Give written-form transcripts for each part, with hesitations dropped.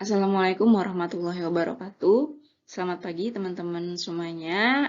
Assalamualaikum warahmatullahi wabarakatuh. Selamat pagi teman-teman semuanya.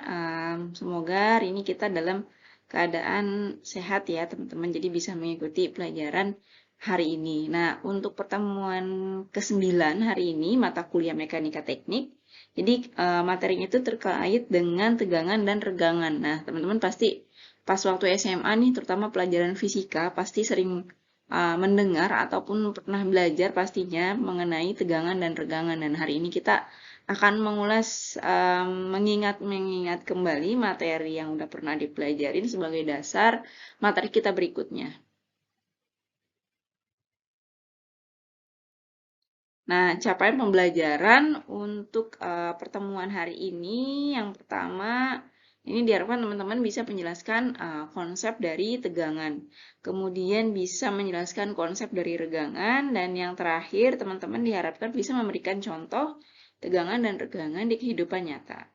Semoga hari ini kita dalam keadaan sehat ya teman-teman. Jadi bisa mengikuti pelajaran hari ini. Nah, untuk pertemuan ke-9 hari ini, mata kuliah mekanika teknik. Jadi materinya itu terkait dengan tegangan dan regangan. Nah, teman-teman pasti pas waktu SMA nih, terutama pelajaran fisika, pasti sering mendengar ataupun pernah belajar pastinya mengenai tegangan dan regangan. Dan hari ini kita akan mengulas, mengingat kembali materi yang udah pernah dipelajarin sebagai dasar materi kita berikutnya. Nah, capaian pembelajaran untuk pertemuan hari ini, yang pertama, ini diharapkan teman-teman bisa menjelaskan konsep dari tegangan, kemudian bisa menjelaskan konsep dari regangan, dan yang terakhir, teman-teman diharapkan bisa memberikan contoh tegangan dan regangan di kehidupan nyata.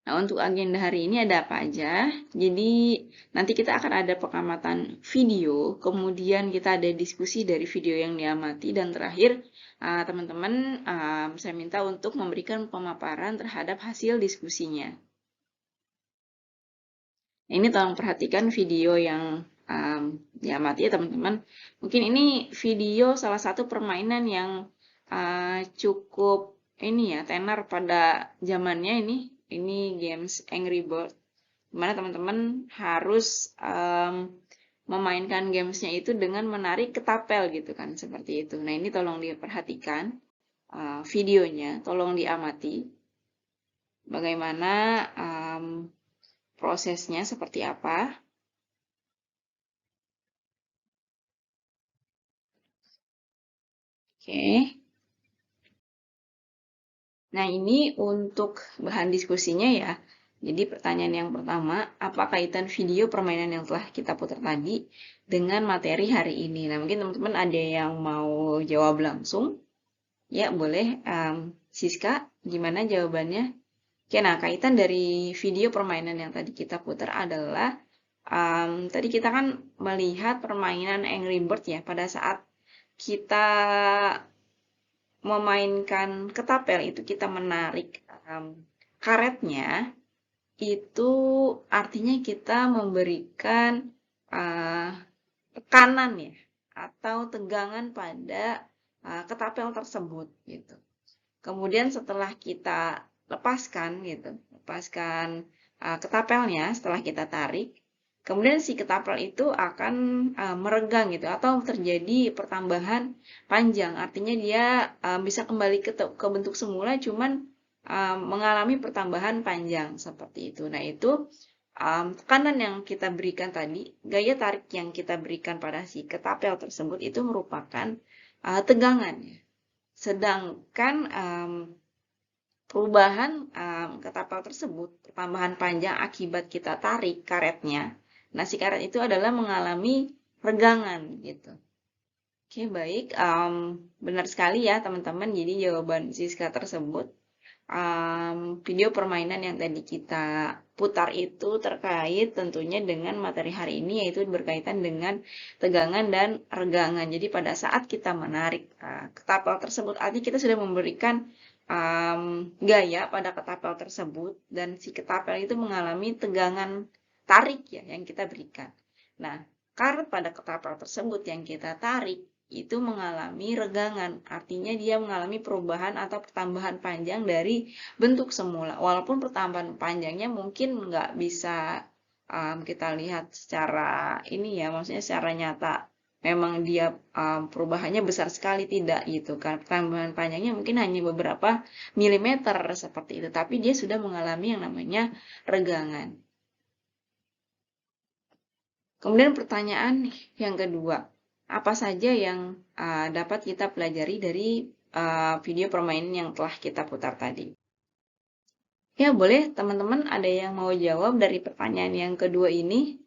Nah, untuk agenda hari ini ada apa aja? Jadi, nanti kita akan ada pengamatan video, kemudian kita ada diskusi dari video yang diamati, dan terakhir, teman-teman saya minta untuk memberikan pemaparan terhadap hasil diskusinya. Nah, ini tolong perhatikan video yang diamati ya teman-teman. Mungkin ini video salah satu permainan yang cukup ini ya, tenar pada zamannya ini. Ini games Angry Birds, dimana teman-teman harus memainkan gamesnya itu dengan menarik ketapel gitu kan, seperti itu. Nah, ini tolong diperhatikan videonya, tolong diamati bagaimana prosesnya seperti apa. Oke. Nah, ini untuk bahan diskusinya ya. Jadi pertanyaan yang pertama, apa kaitan video permainan yang telah kita putar tadi dengan materi hari ini? Nah, mungkin teman-teman ada yang mau jawab langsung. Ya, boleh. Siska, gimana jawabannya? Oke, nah kaitan dari video permainan yang tadi kita putar adalah, tadi kita kan melihat permainan Angry Bird ya, pada saat kita memainkan ketapel itu kita menarik karetnya, itu artinya kita memberikan tekanan ya atau tegangan pada ketapel tersebut gitu. Kemudian setelah kita lepaskan ketapelnya setelah kita tarik, kemudian si ketapel itu akan meregang gitu atau terjadi pertambahan panjang. Artinya dia bisa kembali ke bentuk semula, cuman mengalami pertambahan panjang seperti itu. Nah, itu tekanan yang kita berikan tadi, gaya tarik yang kita berikan pada si ketapel tersebut itu merupakan tegangan ya. Sedangkan perubahan ketapel tersebut, pertambahan panjang akibat kita tarik karetnya. Nah, si karet itu adalah mengalami regangan gitu. Oke, baik. Benar sekali ya teman-teman. Jadi jawaban Siska tersebut, video permainan yang tadi kita putar itu terkait tentunya dengan materi hari ini, yaitu berkaitan dengan tegangan dan regangan. Jadi pada saat kita menarik ketapel tersebut, artinya kita sudah memberikan gaya pada ketapel tersebut, dan si ketapel itu mengalami tegangan tarik ya yang kita berikan. Nah, karet pada ketapel tersebut yang kita tarik itu mengalami regangan, artinya dia mengalami perubahan atau pertambahan panjang dari bentuk semula. Walaupun pertambahan panjangnya mungkin nggak bisa kita lihat secara ini ya, maksudnya secara nyata memang dia perubahannya besar sekali, tidak gitu kan. Pertambahan panjangnya mungkin hanya beberapa milimeter seperti itu, tapi dia sudah mengalami yang namanya regangan. Kemudian pertanyaan yang kedua, apa saja yang dapat kita pelajari dari video permainan yang telah kita putar tadi? Ya, boleh teman-teman ada yang mau jawab dari pertanyaan yang kedua ini?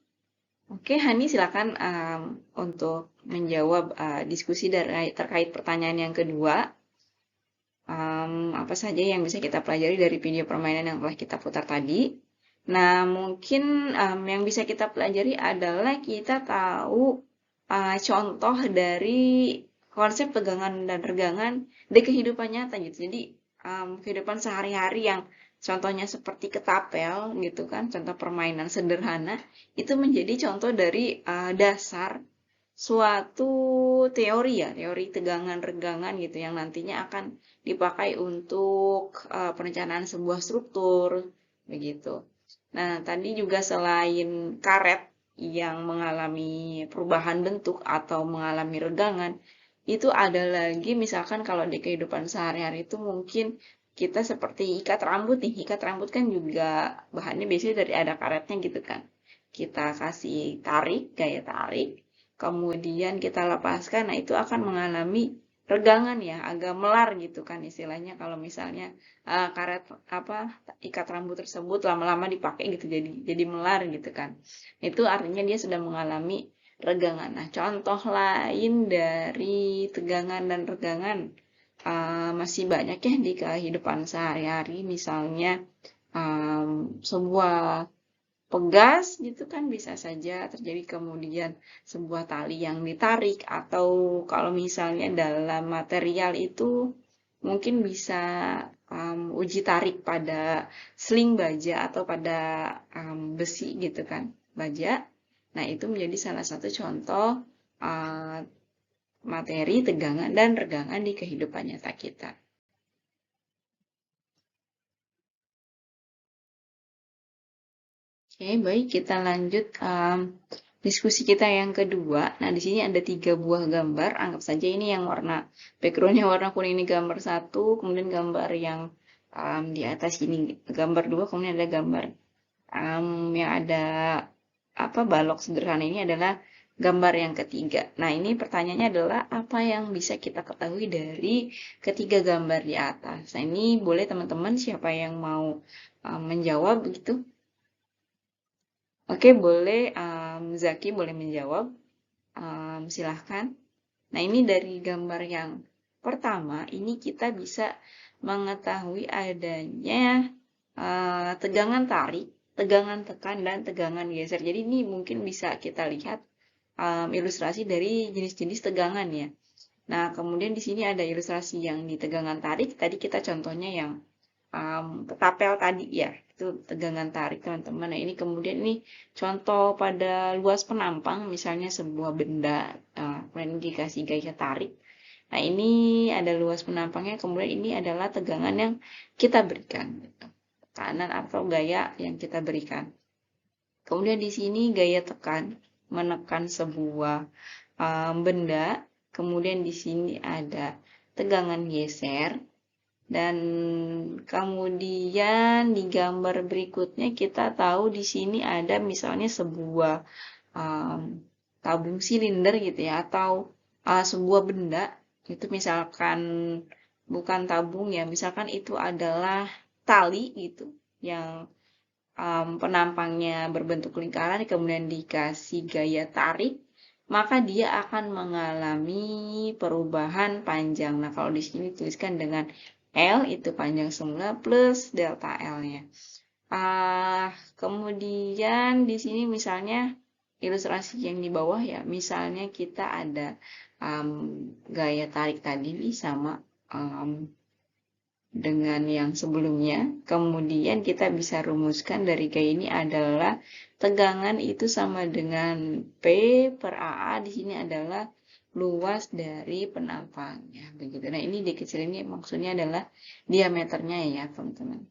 Oke, Hani silakan untuk menjawab diskusi terkait pertanyaan yang kedua. Apa saja yang bisa kita pelajari dari video permainan yang telah kita putar tadi? Nah, mungkin yang bisa kita pelajari adalah kita tahu contoh dari konsep tegangan dan regangan di kehidupan nyata gitu. Jadi kehidupan sehari-hari yang contohnya seperti ketapel gitu kan, contoh permainan sederhana itu menjadi contoh dari dasar suatu teori ya, teori tegangan regangan gitu yang nantinya akan dipakai untuk perencanaan sebuah struktur begitu. Nah, tadi juga selain karet yang mengalami perubahan bentuk atau mengalami regangan, itu ada lagi misalkan kalau di kehidupan sehari-hari itu mungkin kita seperti ikat rambut nih. Ikat rambut kan juga bahannya biasanya dari ada karetnya gitu kan. Kita kasih tarik, gaya tarik, kemudian kita lepaskan, nah itu akan mengalami regangan ya, agak melar gitu kan istilahnya kalau misalnya karet apa ikat rambut tersebut lama-lama dipakai gitu jadi melar gitu kan. Itu artinya dia sudah mengalami regangan. Nah, contoh lain dari tegangan dan regangan masih banyak ya di kehidupan sehari-hari. Misalnya sebuah pegas gitu kan bisa saja terjadi, kemudian sebuah tali yang ditarik, atau kalau misalnya dalam material itu mungkin bisa uji tarik pada sling baja atau pada besi gitu kan baja. Nah, itu menjadi salah satu contoh uh, materi tegangan dan regangan di kehidupan nyata kita. Oke, baik, kita lanjut diskusi kita yang kedua. Nah, di sini ada 3 buah gambar. Anggap saja ini yang warna backgroundnya warna kuning ini gambar 1, kemudian gambar yang di atas ini gambar 2, kemudian ada gambar yang ada balok sederhana ini adalah gambar yang ketiga. Nah, ini pertanyaannya adalah apa yang bisa kita ketahui dari ketiga gambar di atas. Nah, ini boleh teman-teman siapa yang mau menjawab begitu? Oke, boleh Zaki boleh menjawab. Silahkan. Nah, ini dari gambar yang pertama, ini kita bisa mengetahui adanya tegangan tarik, tegangan tekan, dan tegangan geser. Jadi ini mungkin bisa kita lihat ilustrasi dari jenis-jenis tegangan ya. Nah, kemudian di sini ada ilustrasi yang di tegangan tarik. Tadi kita contohnya yang ketapel tadi ya, itu tegangan tarik teman-teman. Nah, ini kemudian ini contoh pada luas penampang, misalnya sebuah benda, kemudian dikasih gaya tarik. Nah, ini ada luas penampangnya, kemudian ini adalah tegangan yang kita berikan, gitu. Tekanan atau gaya yang kita berikan. Kemudian di sini gaya tekan, menekan sebuah benda. Kemudian di sini ada tegangan geser. Dan kemudian di gambar berikutnya kita tahu di sini ada misalnya sebuah tabung silinder gitu ya, atau sebuah benda itu misalkan bukan tabung ya, misalkan itu adalah tali gitu yang penampangnya berbentuk lingkaran kemudian dikasih gaya tarik, maka dia akan mengalami perubahan panjang. Nah, kalau di sini tuliskan dengan L itu panjang semula plus delta L-nya. Kemudian di sini misalnya ilustrasi yang di bawah ya, misalnya kita ada gaya tarik tadi nih sama dengan yang sebelumnya. Kemudian kita bisa rumuskan dari gaya ini adalah tegangan itu sama dengan P per AA. Di sini adalah luas dari penampangnya. Begitu. Nah, ini dikecil ini maksudnya adalah diameternya ya, teman-teman.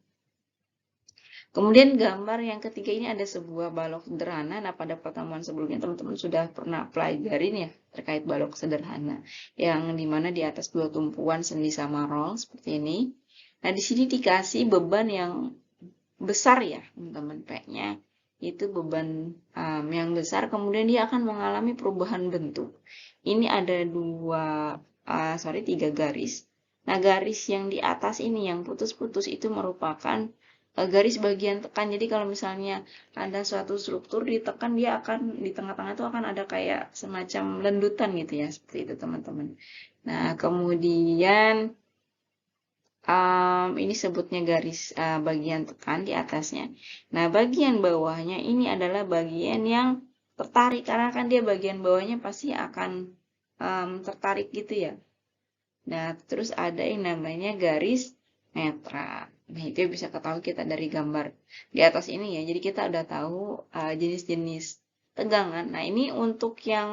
Kemudian gambar yang ketiga ini ada sebuah balok sederhana. Nah, pada pertemuan sebelumnya teman-teman sudah pernah pelajarin ya terkait balok sederhana. Yang dimana di atas 2 tumpuan sendi sama roll seperti ini. Nah, di sini dikasih beban yang besar ya, teman-teman. P-nya itu beban yang besar, kemudian dia akan mengalami perubahan bentuk. Ini ada 3 garis. Nah, garis yang di atas ini yang putus-putus itu merupakan garis bagian tekan. Jadi kalau misalnya ada suatu struktur ditekan, dia akan di tengah-tengah itu akan ada kayak semacam lendutan gitu ya, seperti itu teman-teman. Nah, kemudian ini sebutnya garis bagian tekan di atasnya. Nah, bagian bawahnya ini adalah bagian yang tertarik, karena kan dia bagian bawahnya pasti akan tertarik gitu ya. Nah, terus ada yang namanya garis netra. Nah, itu bisa ketahui kita dari gambar di atas ini ya. Jadi kita udah tahu jenis-jenis tegangan. Nah, ini untuk yang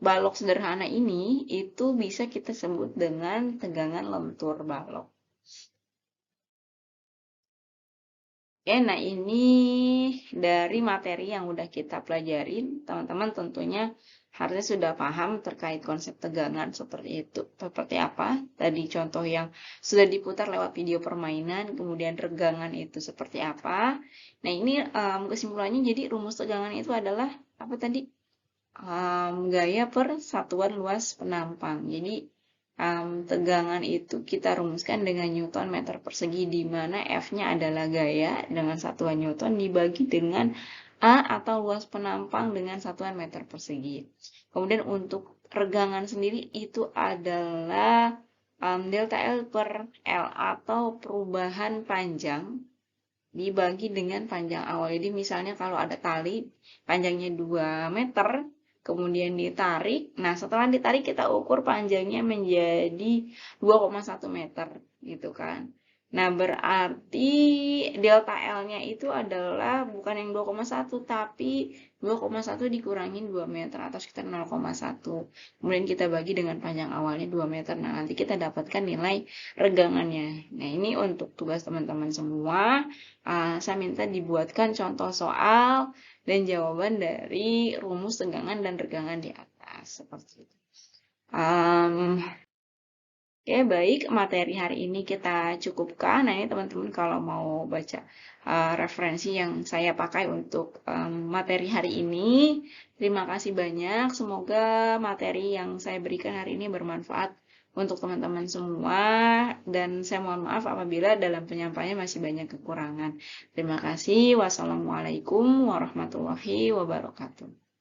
balok sederhana ini, itu bisa kita sebut dengan tegangan lentur balok. Oke, nah ini dari materi yang udah kita pelajarin, teman-teman tentunya harusnya sudah paham terkait konsep tegangan seperti itu, seperti apa. Tadi contoh yang sudah diputar lewat video permainan, kemudian regangan itu seperti apa. Nah ini kesimpulannya jadi rumus tegangan itu adalah apa tadi? Gaya per satuan luas penampang. Jadi tegangan itu kita rumuskan dengan Newton meter persegi, di mana F-nya adalah gaya dengan satuan Newton dibagi dengan A atau luas penampang dengan satuan meter persegi. Kemudian untuk regangan sendiri itu adalah delta L per L atau perubahan panjang dibagi dengan panjang awal. Jadi misalnya kalau ada tali panjangnya 2 meter, kemudian ditarik. Nah, setelah ditarik kita ukur panjangnya menjadi 2,1 meter gitu kan. Nah, berarti delta L-nya itu adalah bukan yang 2,1 tapi 2,1 dikurangin 2 meter atau sekitar 0,1. Kemudian kita bagi dengan panjang awalnya 2 meter. Nah, nanti kita dapatkan nilai regangannya. Nah, ini untuk tugas teman-teman semua. Saya minta dibuatkan contoh soal dan jawaban dari rumus tegangan dan regangan di atas seperti itu. Oke, baik, materi hari ini kita cukupkan. Nah, ini teman-teman kalau mau baca referensi yang saya pakai untuk materi hari ini, terima kasih banyak. Semoga materi yang saya berikan hari ini bermanfaat untuk teman-teman semua. Dan saya mohon maaf apabila dalam penyampaiannya masih banyak kekurangan. Terima kasih. Wassalamualaikum warahmatullahi wabarakatuh.